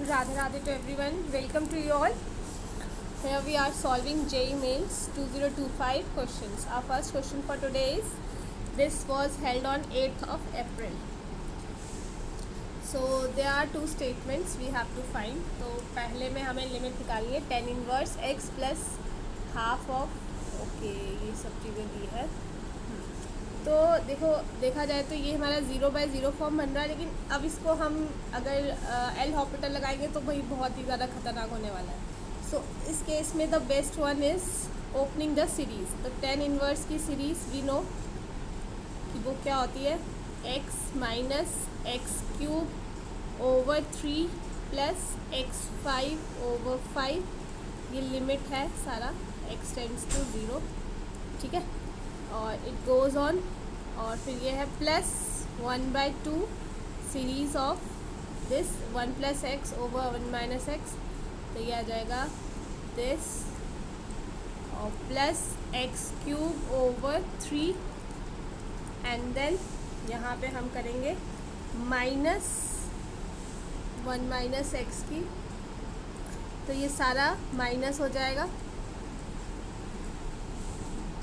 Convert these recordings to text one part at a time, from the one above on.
Radhe Radhe to everyone. Welcome to you all. Here we are solving JEE Mains 2025 questions. Our first question for today is, this was held on 8th of April. So there are two statements we have to find. तो पहले में हमें limit निकालनी है tan inverse x plus half of ये सब चीज़ें दी है। तो देखा जाए तो ये हमारा 0/0 फॉर्म बन रहा है, लेकिन अब इसको हम अगर एल हॉस्पिटल लगाएंगे तो वही बहुत ही ज़्यादा खतरनाक होने वाला है। सो इस केस में the best one is opening the series. तो tan इनवर्स की सीरीज़ वी नो कि वो क्या होती है, x minus x cube over 3 plus x5/5। ये लिमिट है सारा, x टेंड्स टू 0, ठीक है। और इट गोज़ ऑन, और फिर ये है plus 1/2 series of this 1 plus X over 1 minus X. तो ये आ जाएगा दिस, और plus X cube over 3, and then यहाँ पे हम करेंगे माइनस 1 माइनस एक्स की। तो ये सारा माइनस हो जाएगा,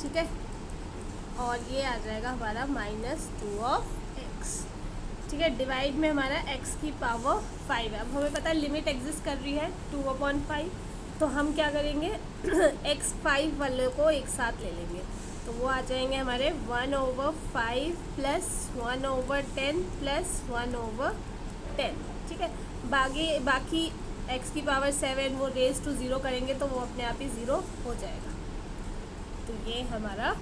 ठीक है। और ये आ जाएगा हमारा -2 ऑफ एक्स, ठीक है। डिवाइड में हमारा x की पावर 5 है। अब हमें पता है लिमिट एग्जिस्ट कर रही है 2/5, तो हम क्या करेंगे x5 वाले को एक साथ ले लेंगे। तो वो आ जाएंगे हमारे 1/5 प्लस 1/10 प्लस 1/10, ठीक है। बाकी x की पावर 7 वो रेज टू 0 करेंगे तो वो अपने आप ही 0 हो जाएगा। तो ये हमारा,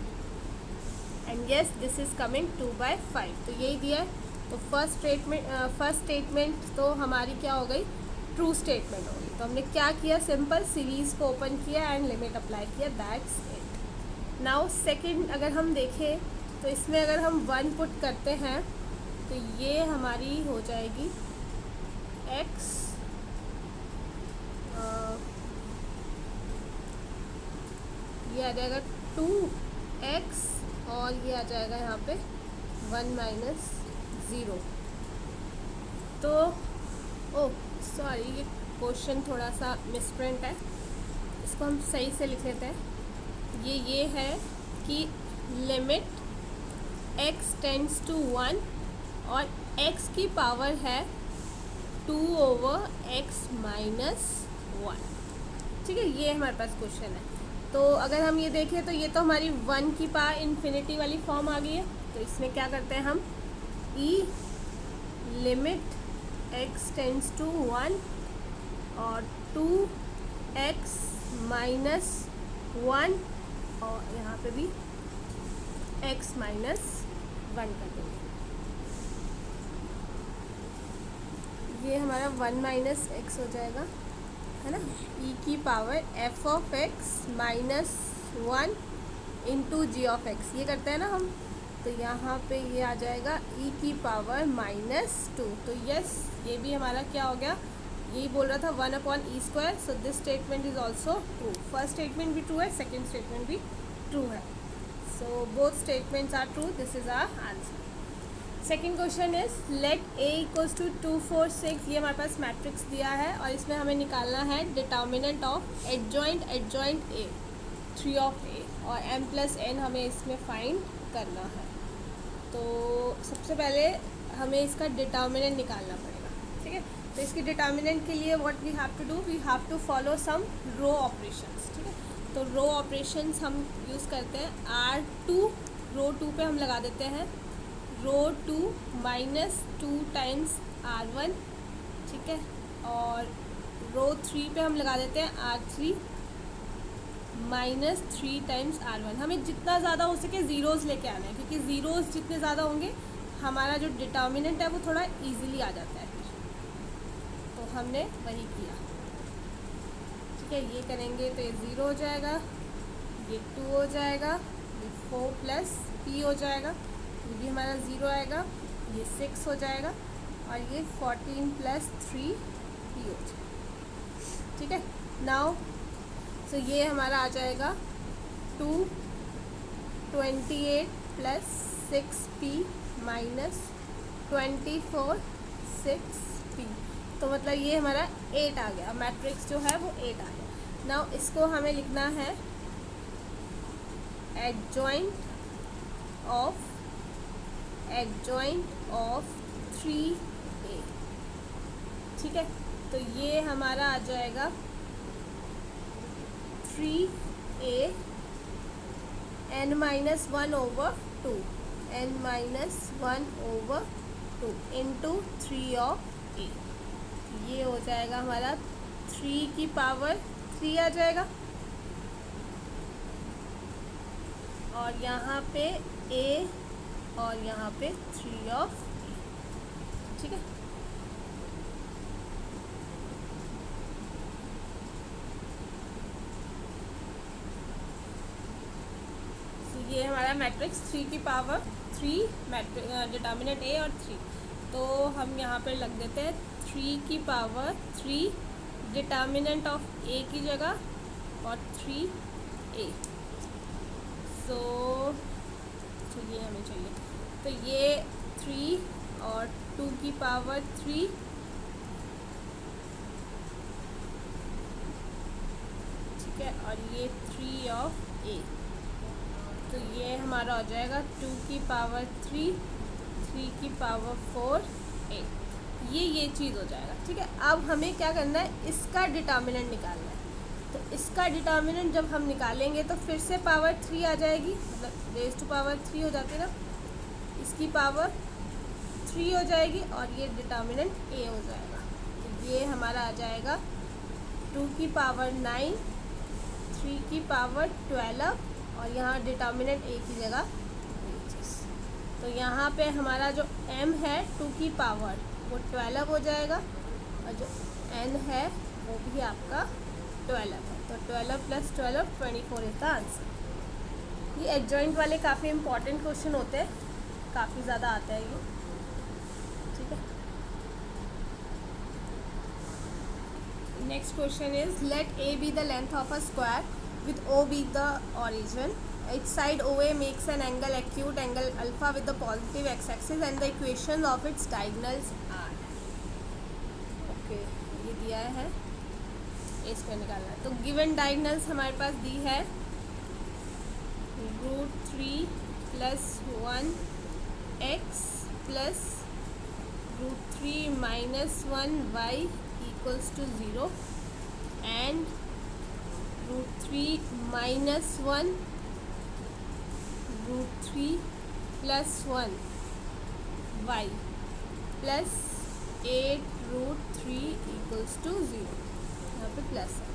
and yes this is coming 2/5। तो यही दिया है। तो फर्स्ट स्टेटमेंट तो हमारी क्या हो गई, ट्रू स्टेटमेंट हो गई। तो हमने क्या किया, सिंपल सीरीज़ को ओपन किया एंड लिमिट अप्लाई किया, दैट्स इट। नाउ सेकंड अगर हम देखें तो इसमें अगर हम 1 पुट करते हैं तो ये हमारी हो जाएगी x, ये आ जाएगा 2x, और ये आ जाएगा यहाँ पे 1 माइनस 0। तो सॉरी, ये क्वेश्चन थोड़ा सा मिसप्रिंट है, इसको हम सही से लिख लेते हैं। ये है कि लिमिट x टेंड्स टू 1 और x की पावर है 2/x माइनस 1, ठीक है। ये हमारे पास क्वेश्चन है। तो अगर हम ये देखें तो ये तो हमारी 1 की पावर इन्फिनिटी वाली फॉर्म आ गई है। तो इसमें क्या करते हैं हम, ई लिमिट x टेंड्स टू 1 और 2x माइनस 1, और यहाँ पे भी x माइनस 1 कर देंगे। ये हमारा 1 माइनस एक्स हो जाएगा, है ना। e की power f of x minus 1 into G of X, ये करते हैं ना हम। तो यहाँ पे ये आ जाएगा e की पावर -2। तो यस, ये भी हमारा क्या हो गया, यही बोल रहा था 1/e²। So this statement is also true. First statement भी ट्रू है, सेकेंड स्टेटमेंट भी ट्रू है। So both statements are true, this is our answer. Second question is let a equals to 2 4 6। ये हमारे पास मैट्रिक्स दिया है और इसमें हमें निकालना है determinant of adjoint a 3 of a, और m प्लस n हमें इसमें फाइंड करना है। तो सबसे पहले हमें इसका डिटर्मिनेंट निकालना पड़ेगा, ठीक है। तो इसकी डिटर्मिनेंट के लिए what we have to do, we have to follow some row operations, ठीक है। तो रो ऑपरेशंस हम यूज़ करते हैं। R2 रो 2 पे हम लगा देते हैं रो 2 -2 टाइम्स R1, ठीक है। और रो 3 पे हम लगा देते हैं R3 -3 टाइम्स R1। हमें जितना ज़्यादा हो सके ज़ीरोज़ लेके आना है, क्योंकि ज़ीरोज़ जितने ज़्यादा होंगे हमारा जो डिटर्मिनेंट है वो थोड़ा इजीली आ जाता है फिर। तो हमने वही किया, ठीक है। ये करेंगे तो ये 0 हो जाएगा, ये 2 हो जाएगा, ये 4 प्लस p हो जाएगा, ये भी हमारा 0 आएगा, ये 6 हो जाएगा, और ये 14 प्लस 3 p हो जाएगा, ठीक है। नाउ तो ये हमारा आ जाएगा 228 प्लस 6p माइनस 24 6p। तो मतलब ये हमारा 8 आ गया, मैट्रिक्स जो है वो 8 आ गया। नाउ इसको हमें लिखना है एडजॉइंट ऑफ 3a, ठीक है। तो ये हमारा आ जाएगा 3a n-1/2 n-1/2 into 3 of a। ये हो जाएगा हमारा 3 की पावर 3 आ जाएगा, और यहाँ पे a और यहाँ पे 3 ऑफ a, ठीक है। ये हमारा मैट्रिक्स 3 की पावर 3 डिटर्मिनेंट a और 3, तो हम यहाँ पे लग देते हैं 3 की पावर 3 डिटर्मिनेंट ऑफ a की जगह और 3a। सो ये हमें चाहिए, तो ये 3 और 2 की पावर 3, ठीक है, और ये 3 ऑफ a, तो ये हमारा हो जाएगा 2 की पावर 3 3 की पावर 4 8, ये चीज़ हो जाएगा, ठीक है। अब हमें क्या करना है, इसका डिटर्मिनेंट निकालना है। तो इसका डिटर्मिनेंट जब हम निकालेंगे तो फिर से पावर 3 आ जाएगी, मतलब रेज टू पावर 3 हो जाती है ना, इसकी पावर 3 हो जाएगी और ये डिटर्मिनेंट a हो जाएगा। तो ये हमारा आ जाएगा 2 की पावर 9 3 की पावर 12 और यहाँ डिटर्मिनेंट a की जगह 25। तो यहाँ पे हमारा जो m है 2 की पावर वो 12 हो जाएगा, और जो n है वो भी आपका 12 है। तो 12 + 12 24 इज द आंसर। ये एडजॉइंट वाले काफ़ी इंपॉर्टेंट क्वेश्चन होते हैं, काफ़ी ज़्यादा आता है ये, ठीक है। Next question is let a be the length of a square with O be the origin. Each side OA makes an angle acute angle alpha with the positive x-axis and the equation of its diagonals are. Okay, ये दिया है, इसको निकालना है। तो given diagonals हमारे पास दी है √3 + 1x + √3 - 1y = 0 and √3 - 1 √3 + 1 y + 8 √3 = 0, यहाँ पे प्लस है,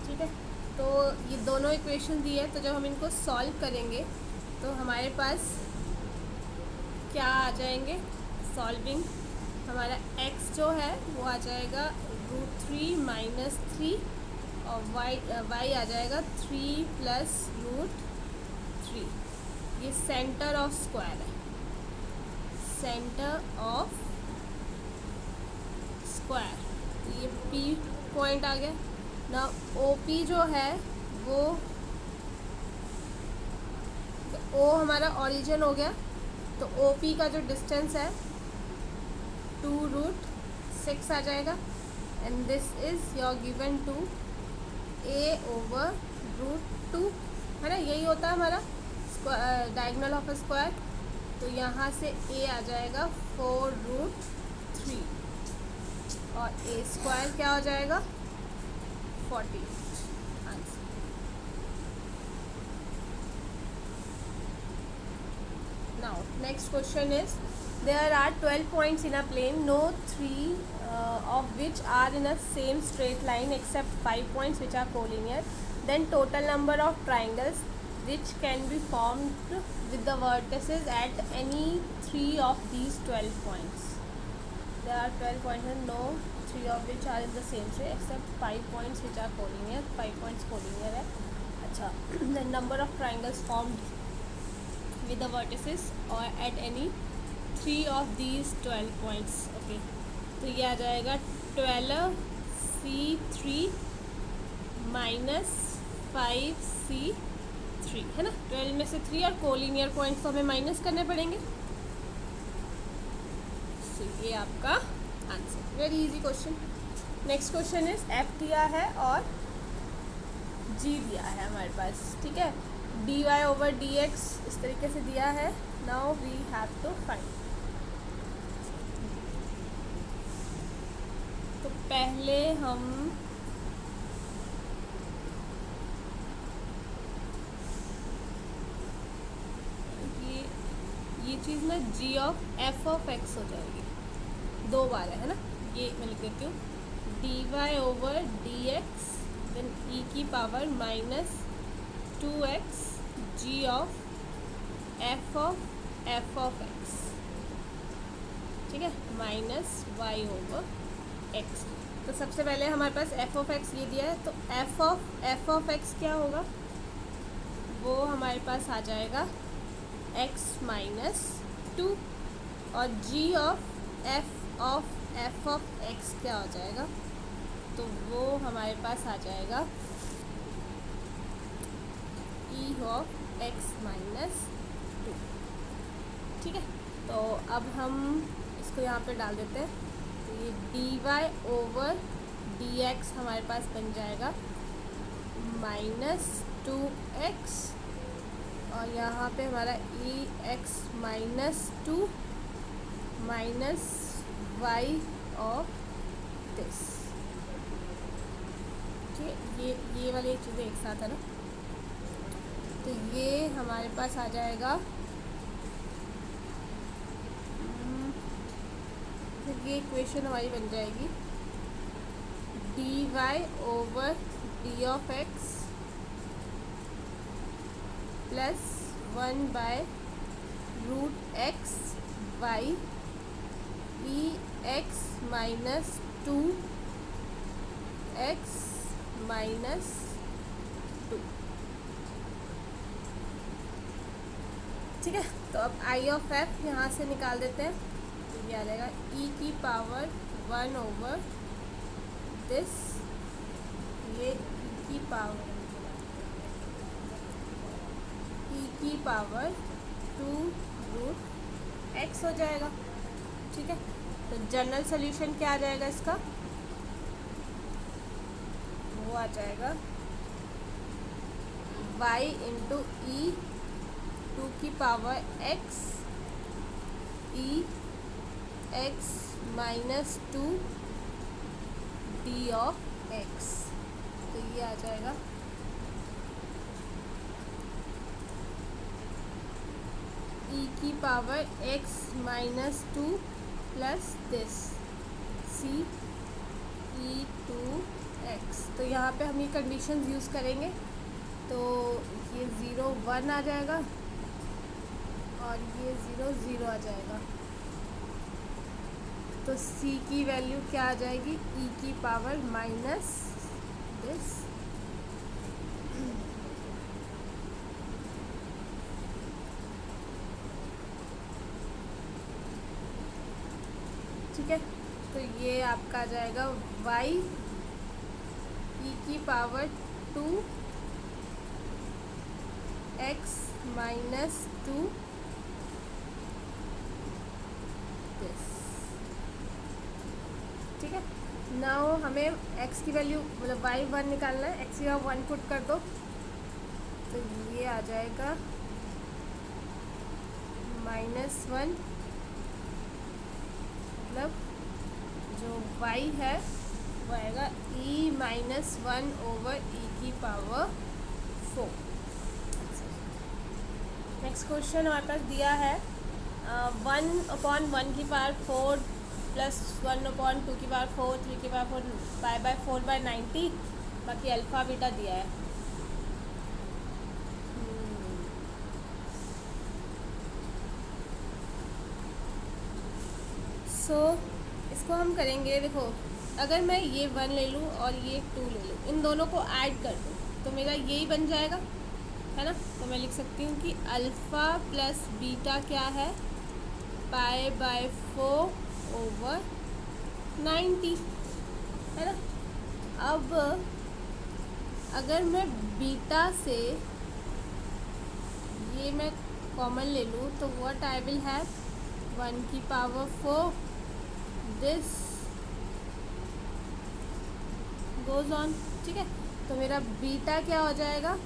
ठीक है। तो ये दोनों इक्वेशन दी है, तो जब हम इनको सॉल्व करेंगे तो हमारे पास क्या आ जाएंगे, सॉल्विंग हमारा x जो है वो आ जाएगा √3 - 3 और y आ जाएगा 3 + √3। ये सेंटर ऑफ स्क्वायर है, सेंटर ऑफ स्क्वायर, तो ये P पॉइंट आ गया ना। OP जो है वो O हमारा ओरिजिन हो गया, तो OP का जो डिस्टेंस है 2√6 आ जाएगा, and this is your given to a/√2, है ना, यही होता है हमारा डायगोनल ऑफ अ स्क्वायर। तो यहाँ से a आ जाएगा 4√3 और a² क्या हो जाएगा 40 answer. Now next question is there are 12 points in a plane, no 3 of which are in a same straight line except 5 points which are collinear. Then total number of triangles which can be formed with the vertices at any 3 of these 12 points. There are 12 points and no 3 of which are in the same straight except 5 points which are collinear. 5 points collinear है, अच्छा। The number of triangles formed with the vertices or at any 3 of these 12 points. Okay, तो ये आ जाएगा 12c3 - 5c3, है ना। 12 में से 3 और कोलिनियर पॉइंट्स तो हमें माइनस करने पड़ेंगे। तो ये आपका answer. Very easy question. Next question is F दिया है और जी दिया है हमारे पास, ठीक है। D Y over D X इस तरीके से दिया है। Now we have to find. तो पहले हम ये चीज़ ना G of F of X हो जाएगी, दो बार है ना। ये मैं लिख देती हूँ, D Y over D X then E की power minus 2x G of F of X, ठीक है, माइनस वाई ओवर एक्स। तो सबसे पहले हमारे पास एफ ऑफ एक्स ये दिया है, तो एफ ऑफ एक्स क्या होगा, वो हमारे पास आ जाएगा x माइनस 2, और g of F of x क्या हो जाएगा, तो वो हमारे पास आ जाएगा e ऑफ x माइनस 2, ठीक है। तो अब हम इसको यहाँ पे डाल देते हैं। तो ये D Y over D X हमारे पास बन जाएगा माइनस 2x, और यहाँ पे हमारा E x minus 2 minus Y of this, ठीक है। ये वाली चीज़ें एक साथ है ना, तो ये हमारे पास आ जाएगा, ये इक्वेशन हमारी बन जाएगी d Y over d of x plus 1 by root x y e x minus 2 x minus 2, ठीक है। तो अब आई ऑफ एफ यहाँ से निकाल देते हैं, तो ये आ जाएगा ई की पावर 1 ओवर दिस, ये ई की पावर 2 रूट एक्स हो जाएगा, ठीक है। तो जनरल सोल्यूशन क्या आ जाएगा इसका, वो आ जाएगा y इंटू ई 2 की power x e x minus 2 d of x, तो ये आ जाएगा ई की power x minus 2 plus this c e 2x। तो यहाँ पे हम ये कंडीशंस यूज़ करेंगे, तो ये 0 1 आ जाएगा और ये 0 0 आ जाएगा। तो c की वैल्यू क्या आ जाएगी, e की पावर माइनस दिस, ठीक है। तो ये आपका आ जाएगा y e की पावर 2 x माइनस 2 दिस, ठीक है। नाउ हमें x की वैल्यू मतलब y 1 निकालना है, x की वैल्यू 1 पुट कर दो, तो ये आ जाएगा -1, मतलब जो y है वो आएगा e माइनस 1 ओवर e की पावर 4। नेक्स्ट क्वेश्चन हमारे पास दिया है 1/1 की पावर 4 प्लस 1/2 की पावर 4 3 की पावर 4 π/4/90, बाकी अल्फ़ा बीटा दिया है। सो इसको हम करेंगे, देखो अगर मैं ये 1 ले लूँ और ये 2 ले लूँ, इन दोनों को ऐड कर दूँ तो मेरा यही बन जाएगा, है ना। तो मैं लिख सकती हूँ कि अल्फ़ा प्लस बीटा क्या है, π/4 ओवर 90, है ना। अब अगर मैं बीटा से ये मैं कॉमन ले लूँ तो व्हाट आई विल हैव 1 की पावर 4 दिस गोज ऑन, ठीक है। तो मेरा बीटा क्या हो जाएगा,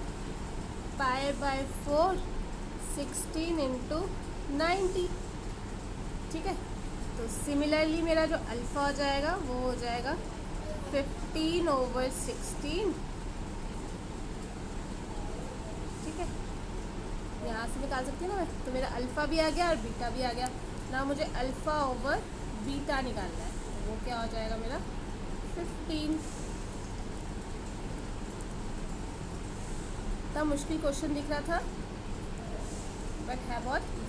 π/4 16 इंटू 90, ठीक है। तो सिमिलरली मेरा जो अल्फ़ा हो जाएगा वो हो जाएगा 15/16, ठीक है। यहाँ से निकाल सकती हूँ ना मैं, तो मेरा अल्फ़ा भी आ गया और बीटा भी आ गया ना। मुझे अल्फ़ा ओवर बीटा निकालना है, तो वो क्या हो जाएगा मेरा 15। इतना मुश्किल क्वेश्चन दिख रहा था बट है बहुत easy.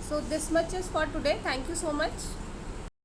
So this much is for today. Thank you so much.